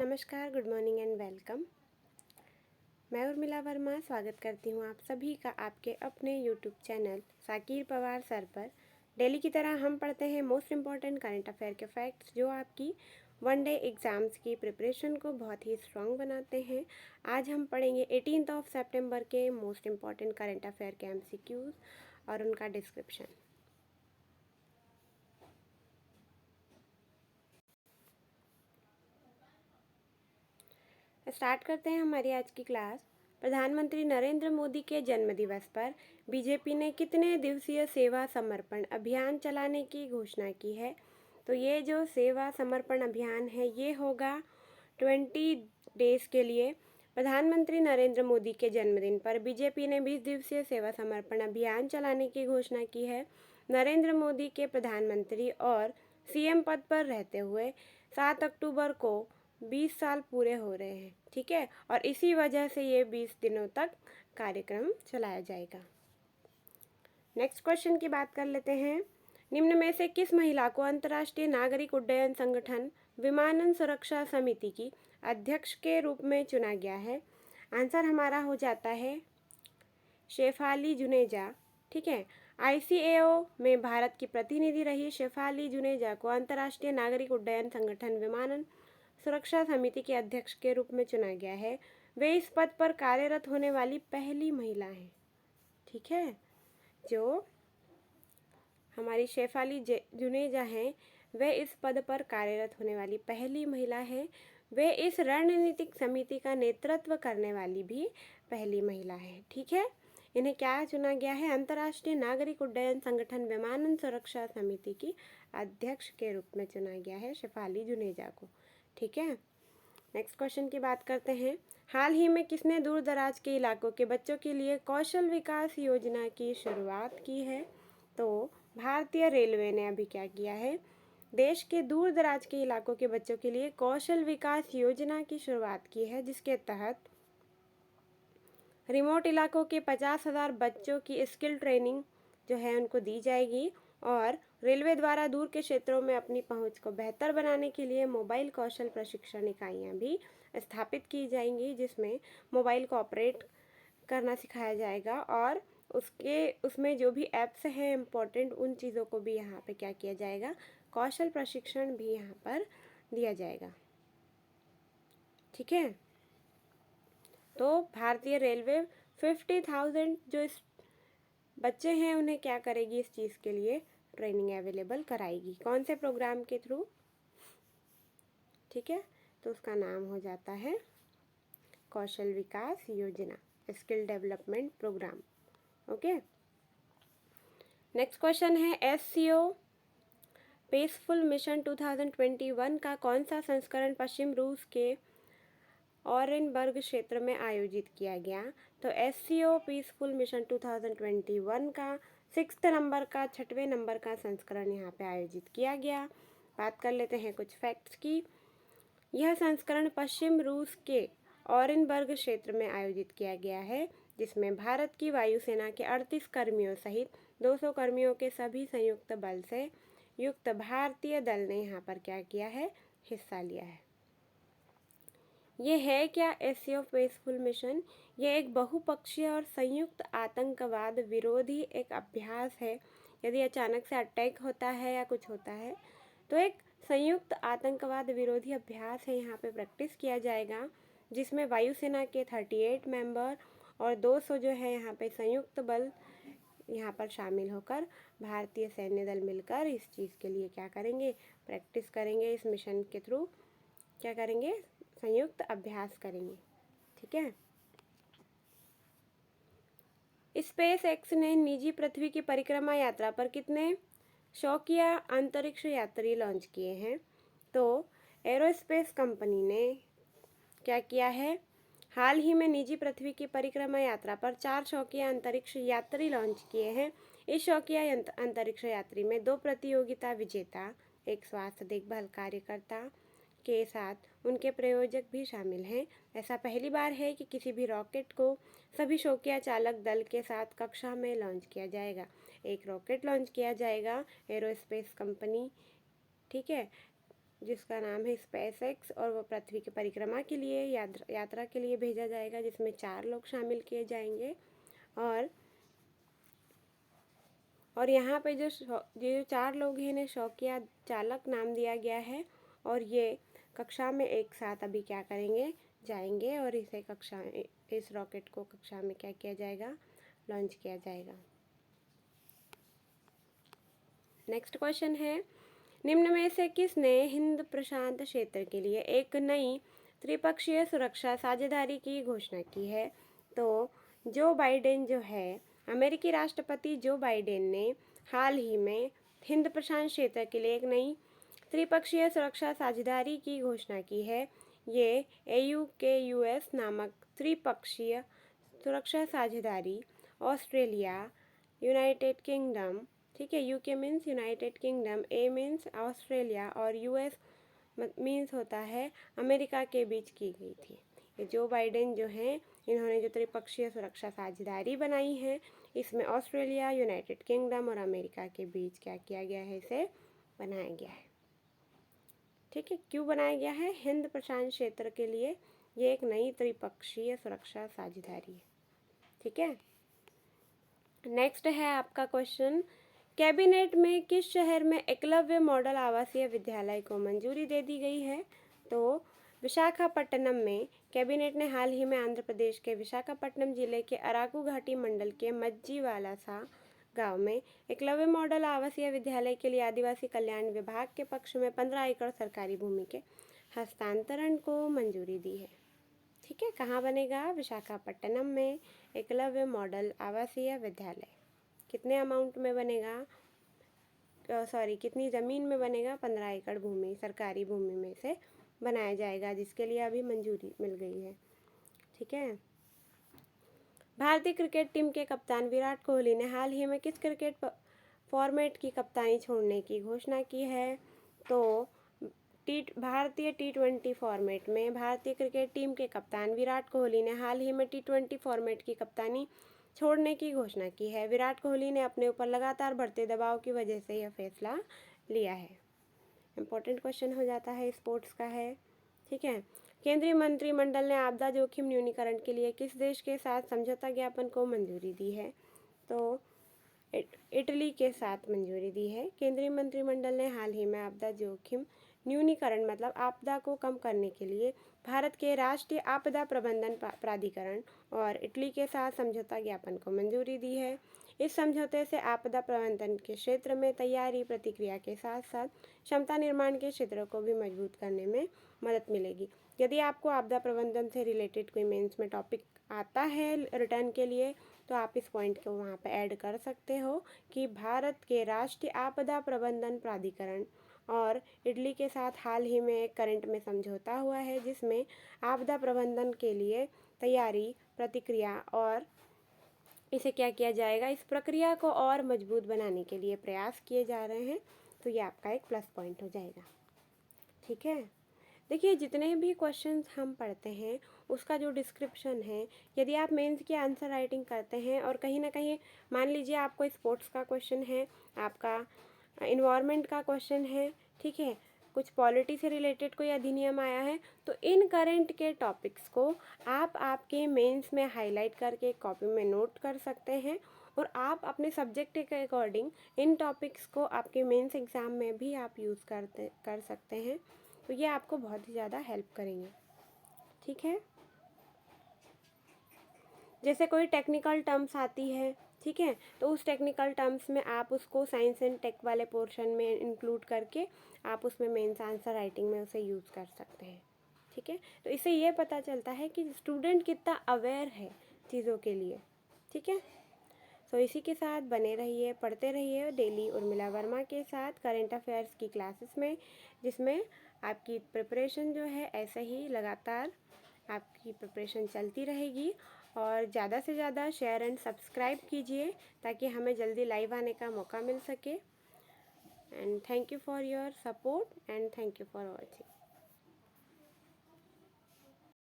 नमस्कार, good morning and welcome. मैं उर्मिला वर्मा स्वागत करती हूँ आप सभी का आपके अपने YouTube channel Sakir Pawar sir पर। डेली की तरह हम पढ़ते हैं मोस्ट इम्पॉर्टेंट करंट अफेयर के फैक्ट्स जो आपकी वनडे एग्ज़ाम्स की प्रिपरेशन को बहुत ही स्ट्रॉन्ग बनाते हैं। आज हम पढ़ेंगे 18 सितंबर के मोस्ट इम्पॉर्टेंट करंट अफेयर के MCQs और उनका डिस्क्रिप्शन। स्टार्ट करते हैं हमारी आज की क्लास। प्रधानमंत्री नरेंद्र मोदी के जन्मदिवस पर बीजेपी ने कितने दिवसीय सेवा समर्पण अभियान चलाने की घोषणा की है? तो ये जो सेवा समर्पण अभियान है ये होगा 20 डेज के लिए। प्रधानमंत्री नरेंद्र मोदी के जन्मदिन पर बीजेपी ने 20 दिवसीय सेवा समर्पण अभियान चलाने की घोषणा की है। नरेंद्र मोदी के प्रधानमंत्री और CM पद पर रहते हुए 7 अक्टूबर को 20 साल पूरे हो रहे हैं, ठीक है। और इसी वजह से ये 20 दिनों तक कार्यक्रम चलाया जाएगा। नेक्स्ट क्वेश्चन की बात कर लेते हैं। निम्न में से किस महिला को अंतर्राष्ट्रीय नागरिक उड्डयन संगठन विमानन सुरक्षा समिति की अध्यक्ष के रूप में चुना गया है? आंसर हमारा हो जाता है शेफाली जुनेजा, ठीक है। ICAO में भारत की प्रतिनिधि रही शेफाली जुनेजा को अंतर्राष्ट्रीय नागरिक उड्डयन संगठन विमानन सुरक्षा समिति के अध्यक्ष के रूप में चुना गया है। वे इस पद पर कार्यरत होने वाली पहली महिला हैं, ठीक है। जो हमारी शेफाली जुनेजा हैं वे इस पद पर कार्यरत होने वाली पहली महिला है। वे इस रणनीतिक समिति का नेतृत्व करने वाली भी पहली महिला है, ठीक है। इन्हें क्या चुना गया है? अंतर्राष्ट्रीय नागरिक उड्डयन संगठन विमानन सुरक्षा समिति की अध्यक्ष के रूप में चुना गया है शेफाली जुनेजा को, ठीक है। नेक्स्ट क्वेश्चन की बात करते हैं। हाल ही में किसने दूर दराज के इलाकों के बच्चों के लिए कौशल विकास योजना की शुरुआत की है? तो भारतीय रेलवे ने अभी क्या किया है? देश के दूर दराज के इलाकों के बच्चों के लिए कौशल विकास योजना की शुरुआत की है, जिसके तहत रिमोट इलाकों के 50,000 बच्चों की स्किल ट्रेनिंग जो है उनको दी जाएगी और रेलवे द्वारा दूर के क्षेत्रों में अपनी पहुंच को बेहतर बनाने के लिए मोबाइल कौशल प्रशिक्षण इकाइयां भी स्थापित की जाएंगी, जिसमें मोबाइल को ऑपरेट करना सिखाया जाएगा और उसमें जो भी ऐप्स हैं इम्पोर्टेंट उन चीज़ों को भी यहाँ पे क्या किया जाएगा? कौशल प्रशिक्षण भी यहाँ पर दिया जाएगा, ठीक है। तो भारतीय रेलवे 50,000 जो इस बच्चे हैं उन्हें क्या करेगी? इस चीज़ के लिए ट्रेनिंग अवेलेबल कराएगी। कौन से प्रोग्राम के थ्रू? ठीक है, तो उसका नाम हो जाता है Kaushal Vikas Yojana, skill development program, okay. Next question है SCO पीसफुल मिशन 2021 का कौन सा संस्करण पश्चिम रूस के ऑरेनबर्ग क्षेत्र में आयोजित किया गया? तो SCO पीसफुल मिशन 2021 का 6 नंबर का 6वें नंबर का संस्करण यहाँ पे आयोजित किया गया। बात कर लेते हैं कुछ फैक्ट्स की। यह संस्करण पश्चिम रूस के ऑरेनबर्ग क्षेत्र में आयोजित किया गया है, जिसमें भारत की वायुसेना के 38 कर्मियों सहित 200 कर्मियों के सभी संयुक्त बल से युक्त भारतीय दल ने यहाँ पर क्या किया है? हिस्सा लिया है। ये है क्या? SCO पीसफुल मिशन ये एक बहुपक्षीय और संयुक्त आतंकवाद विरोधी एक अभ्यास है। यदि अचानक से अटैक होता है या कुछ होता है तो एक संयुक्त आतंकवाद विरोधी अभ्यास है, यहाँ पे प्रैक्टिस किया जाएगा, जिसमें वायुसेना के 38 मेंबर और 200 जो है यहाँ पे संयुक्त बल यहाँ पर शामिल होकर भारतीय सैन्य दल मिलकर इस चीज़ के लिए क्या करेंगे? प्रैक्टिस करेंगे। इस मिशन के थ्रू क्या करेंगे? संयुक्त अभ्यास करेंगे, ठीक है। स्पेस एक्स ने निजी पृथ्वी की परिक्रमा यात्रा पर कितने शौकिया अंतरिक्ष यात्री लॉन्च किए हैं? तो एरोस्पेस कंपनी ने क्या किया है? हाल ही में निजी पृथ्वी की परिक्रमा यात्रा पर 4 शौकिया अंतरिक्ष यात्री लॉन्च किए हैं। इस शौकिया अंतरिक्ष यात्री में 2 प्रतियोगिता विजेता, एक स्वास्थ्य देखभाल कार्यकर्ता के साथ उनके प्रयोजक भी शामिल हैं। ऐसा पहली बार है कि किसी भी रॉकेट को सभी शौकिया चालक दल के साथ कक्षा में लॉन्च किया जाएगा। एक रॉकेट लॉन्च किया जाएगा एरोस्पेस कंपनी, ठीक है, जिसका नाम है स्पेसएक्स, और वो पृथ्वी की परिक्रमा के लिए यात्रा के लिए भेजा जाएगा, जिसमें 4 लोग शामिल किए जाएंगे। और यहाँ पे जो 4 लोग हैं इन्हें शौकिया चालक नाम दिया गया है, और ये कक्षा में एक साथ अभी क्या करेंगे, जाएंगे, और इस रॉकेट को कक्षा में क्या किया जाएगा, लॉन्च किया जाएगा। नेक्स्ट क्वेश्चन है, निम्न में से किसने हिंद प्रशांत क्षेत्र के लिए एक नई त्रिपक्षीय सुरक्षा साझेदारी की घोषणा की है? तो जो बाइडेन जो है, अमेरिकी राष्ट्रपति जो बाइडेन ने हाल ही में हिंद प्रशांत क्षेत्र के लिए एक नई त्रिपक्षीय सुरक्षा साझेदारी की घोषणा की है। ये AUKUS नामक त्रिपक्षीय सुरक्षा साझेदारी ऑस्ट्रेलिया, यूनाइटेड किंगडम, ठीक है, यूके मीन्स यूनाइटेड किंगडम, ए मीन्स ऑस्ट्रेलिया, और US मीन्स होता है अमेरिका के बीच की गई थी। ये जो बाइडेन जो हैं, इन्होंने जो त्रिपक्षीय सुरक्षा साझेदारी बनाई है, इसमें ऑस्ट्रेलिया, यूनाइटेड किंगडम और अमेरिका के बीच क्या किया गया है, इसे बनाया गया है। ठीक है, क्यों बनाया गया है? हिंद प्रशांत क्षेत्र के लिए ये एक नई त्रिपक्षीय सुरक्षा साझेदारी है। ठीक है, नेक्स्ट है आपका क्वेश्चन, कैबिनेट में किस शहर में एकलव्य मॉडल आवासीय विद्यालय को मंजूरी दे दी गई है? तो विशाखापट्टनम में कैबिनेट ने हाल ही में आंध्र प्रदेश के विशाखापट्टनम जिले के अराकू घाटी मंडल के मज्जीवालासा गांव में एकलव्य मॉडल आवासीय विद्यालय के लिए आदिवासी कल्याण विभाग के पक्ष में 15 एकड़ सरकारी भूमि के हस्तांतरण को मंजूरी दी है। ठीक है, कहाँ बनेगा? विशाखापट्टनम में एकलव्य मॉडल आवासीय विद्यालय। कितने अमाउंट में बनेगा? कितनी ज़मीन में बनेगा? 15 एकड़ भूमि, सरकारी भूमि में से बनाया जाएगा, जिसके लिए अभी मंजूरी मिल गई है। ठीक है, भारतीय क्रिकेट टीम के कप्तान विराट कोहली ने हाल ही में किस क्रिकेट फॉर्मेट की कप्तानी छोड़ने की घोषणा की है? तो भारतीय T20 फॉर्मेट में भारतीय क्रिकेट टीम के कप्तान विराट कोहली ने हाल ही में T20 फॉर्मेट की कप्तानी छोड़ने की घोषणा की है। विराट कोहली ने अपने ऊपर लगातार बढ़ते दबाव की वजह से यह फैसला लिया है। इम्पोर्टेंट क्वेश्चन हो जाता है, स्पोर्ट्स का है। ठीक है, केंद्रीय मंत्रिमंडल ने आपदा जोखिम न्यूनीकरण के लिए किस देश के साथ समझौता ज्ञापन को मंजूरी दी है? तो इटली के साथ मंजूरी दी है। केंद्रीय मंत्रिमंडल ने हाल ही में आपदा जोखिम न्यूनीकरण मतलब आपदा को कम करने के लिए भारत के राष्ट्रीय आपदा प्रबंधन प्राधिकरण और इटली के साथ समझौता ज्ञापन को मंजूरी दी है। इस समझौते से आपदा प्रबंधन के क्षेत्र में तैयारी प्रतिक्रिया के साथ साथ क्षमता निर्माण के क्षेत्रों को भी मजबूत करने में मदद मिलेगी। यदि आपको आपदा प्रबंधन से रिलेटेड कोई मेंस में टॉपिक आता है रिटर्न के लिए, तो आप इस पॉइंट को वहाँ पे ऐड कर सकते हो कि भारत के राष्ट्रीय आपदा प्रबंधन प्राधिकरण और इटली के साथ हाल ही में एक करंट में समझौता हुआ है, जिसमें आपदा प्रबंधन के लिए तैयारी, प्रतिक्रिया और इसे क्या किया जाएगा, इस प्रक्रिया को और मजबूत बनाने के लिए प्रयास किए जा रहे हैं। तो ये आपका एक प्लस पॉइंट हो जाएगा। ठीक है, देखिए जितने भी क्वेश्चंस हम पढ़ते हैं उसका जो डिस्क्रिप्शन है, यदि आप मेंस की आंसर राइटिंग करते हैं और कहीं ना कहीं मान लीजिए आपको स्पोर्ट्स का क्वेश्चन है, आपका इन्वायरमेंट का क्वेश्चन है, ठीक है, कुछ पॉलिटी से रिलेटेड कोई अधिनियम आया है, तो इन करंट के टॉपिक्स को आप आपके मेंस में हाईलाइट करके कॉपी में नोट कर सकते हैं और आप अपने सब्जेक्ट के अकॉर्डिंग इन टॉपिक्स को आपके मेंस एग्ज़ाम में भी आप यूज़ कर सकते हैं। तो ये आपको बहुत ही ज़्यादा हेल्प करेंगे। ठीक है, जैसे कोई टेक्निकल टर्म्स आती है, ठीक है, तो उस टेक्निकल टर्म्स में आप उसको साइंस एंड टेक वाले पोर्शन में इंक्लूड करके आप उसमें मेंस आंसर राइटिंग में उसे यूज़ कर सकते हैं। ठीक है, तो इससे ये पता चलता है कि स्टूडेंट कितना अवेयर है चीज़ों के लिए। ठीक है, तो इसी के साथ बने रहिए, पढ़ते रहिए डेली उर्मिला वर्मा के साथ करंट अफेयर्स की क्लासेस में, जिसमें आपकी प्रिपरेशन जो है ऐसे ही लगातार आपकी प्रिपरेशन चलती रहेगी। और ज़्यादा से ज़्यादा शेयर एंड सब्सक्राइब कीजिए ताकि हमें जल्दी लाइव आने का मौका मिल सके। And thank you for your support and thank you for watching.